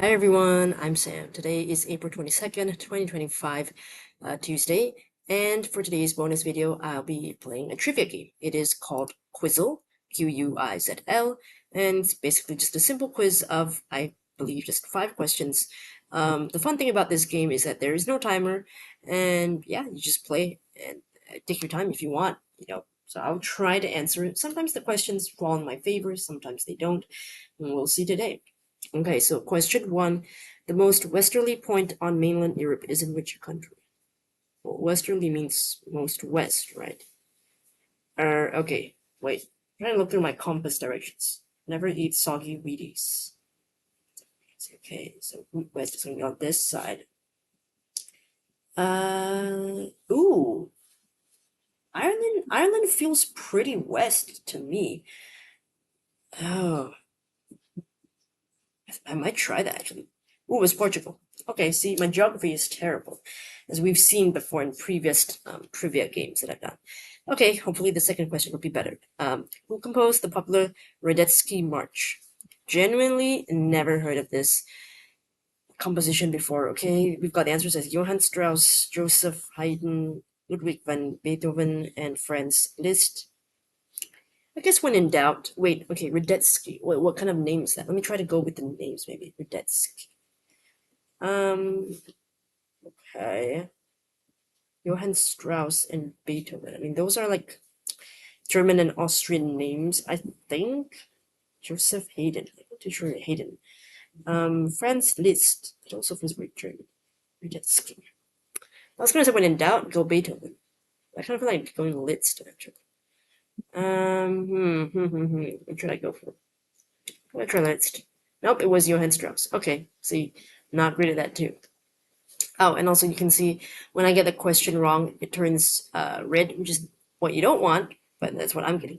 Hi everyone, I'm Sam. Today is April 22nd, 2025, Tuesday, and for today's bonus video, I'll be playing a trivia game. It is called Quizl, Quizl, and it's basically just a simple quiz of, I believe, just 5 questions. The fun thing about this game is that there is no timer, and yeah, you just play and take your time if you want, So I'll try to answer it. Sometimes the questions fall in my favor, sometimes they don't, and we'll see today. Okay, so question 1. The most westerly point on mainland Europe is in which country? Well, westerly means most west, right? Okay, wait. I'm trying to look through my compass directions. Never eat soggy Wheaties. Okay, so west is going to be on this side. Ooh. Ireland feels pretty west to me. Oh, I might try that actually. Ooh, it's Portugal. Okay, see, my geography is terrible, as we've seen before in previous trivia games that I've done. Okay, hopefully the second question will be better. Who composed the popular Radetzky March? Genuinely never heard of this composition before. Okay, we've got the answers as Johann Strauss, Joseph Haydn, Ludwig van Beethoven, and Franz Liszt. I guess when in doubt, wait, okay, Radetzky. What kind of name is that? Let me try to go with the names, maybe. Radetzky. Okay. Johann Strauss and Beethoven. I mean, those are like German and Austrian names, I think. Joseph Haydn. I'm not too sure Haydn. Franz Liszt. It also feels very German. Radetzky. I was gonna say when in doubt, go Beethoven. I kind of feel like going Liszt actually. What should I go for? I'm gonna try Liszt. Nope, it was Johann Strauss. Okay, see, not great at that too. Oh, and also you can see when I get the question wrong, it turns red, which is what you don't want, but that's what I'm getting.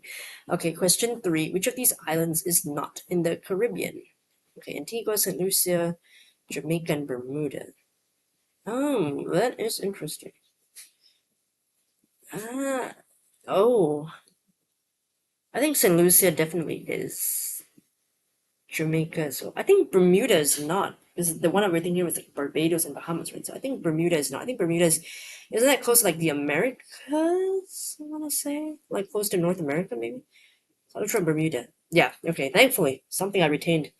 Okay, question 3. Which of these islands is not in the Caribbean? Okay, Antigua, St. Lucia, Jamaica, and Bermuda. Oh, that is interesting. Ah, oh. I think St. Lucia definitely is. Jamaica, so I think Bermuda is not. Because the one I'm thinking was like Barbados and Bahamas, right? So I think Bermuda is not. I think Bermuda is, isn't that close to like the Americas? I want to say like close to North America, maybe. So I'm from Bermuda. Yeah. Okay. Thankfully, something I retained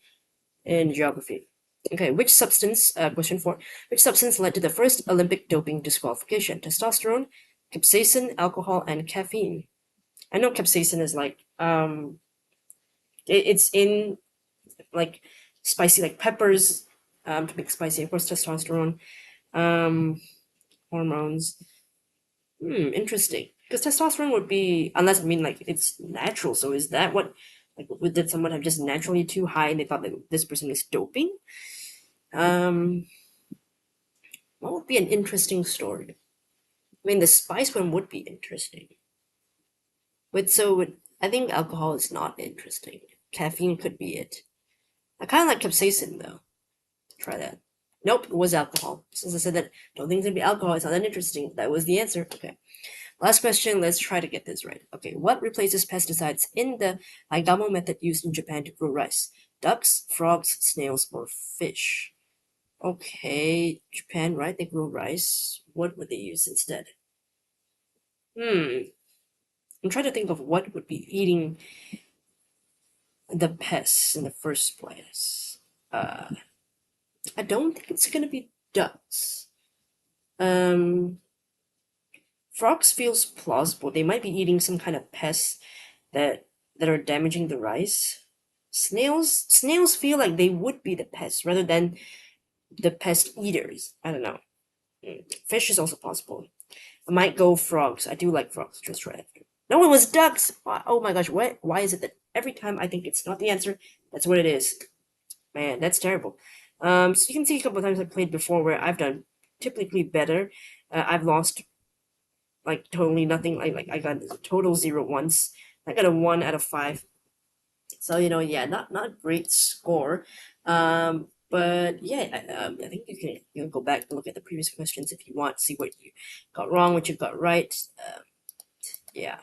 in geography. Okay. Which substance? Question 4. Which substance led to the first Olympic doping disqualification? Testosterone, capsaicin, alcohol, and caffeine. I know capsaicin is like it's in like spicy like peppers to make spicy. Of course, testosterone, um, hormones. Interesting. Because testosterone would be, unless I mean like it's natural. So is that what? Like, did someone have just naturally too high and they thought that this person is doping? Um, what would be an interesting story? I mean, the spice one would be interesting. I think alcohol is not interesting. Caffeine could be it. I kind of like capsaicin though. Try that. Nope, it was alcohol. Since I said that don't think it's gonna be alcohol, it's not that interesting. That was the answer. Okay. Last question, let's try to get this right. Okay, what replaces pesticides in the Aigamo method used in Japan to grow rice? Ducks, frogs, snails, or fish? Okay, Japan, right? They grow rice. What would they use instead? I'm trying to think of what would be eating the pests in the first place. I don't think it's gonna be ducks. Um, Frogs feels plausible. They might be eating some kind of pests that are damaging the rice. Snails feel like they would be the pests rather than the pest eaters. I don't know. Fish is also possible. I might go frogs. I do like frogs. Just try it. No, it was ducks. Oh my gosh, what? Why is it that every time I think it's not the answer, that's what it is? Man, that's terrible. So you can see a couple of times I played before where I've done typically better. I've lost like totally nothing. Like I got a total 0 once. I got a 1 out of 5. So yeah, not a great score. But yeah, I think you can go back and look at the previous questions if you want, see what you got wrong, what you got right. Yeah,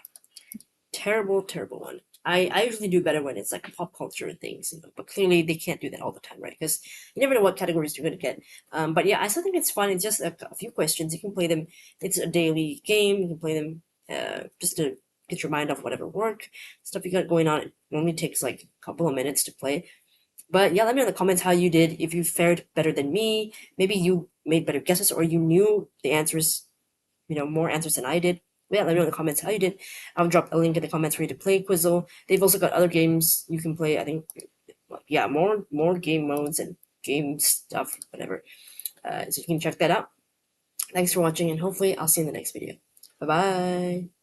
terrible one. I usually do better when it's like pop culture things, but clearly they can't do that all the time, right? Because you never know what categories you're gonna get. But yeah, I still think it's fun. It's just a few questions. You can play them. It's a daily game. You can play them just to get your mind off whatever work stuff you got going on. It only takes like a couple of minutes to play. But yeah, let me know in the comments how you did. If you fared better than me, maybe you made better guesses or you knew the answers, more answers than I did. Yeah, let me know in the comments how you did. I'll drop a link in the comments for you to play Quizl. They've also got other games you can play. I think, yeah, more game modes and game stuff, whatever. So you can check that out. Thanks for watching, and hopefully I'll see you in the next video. Bye bye.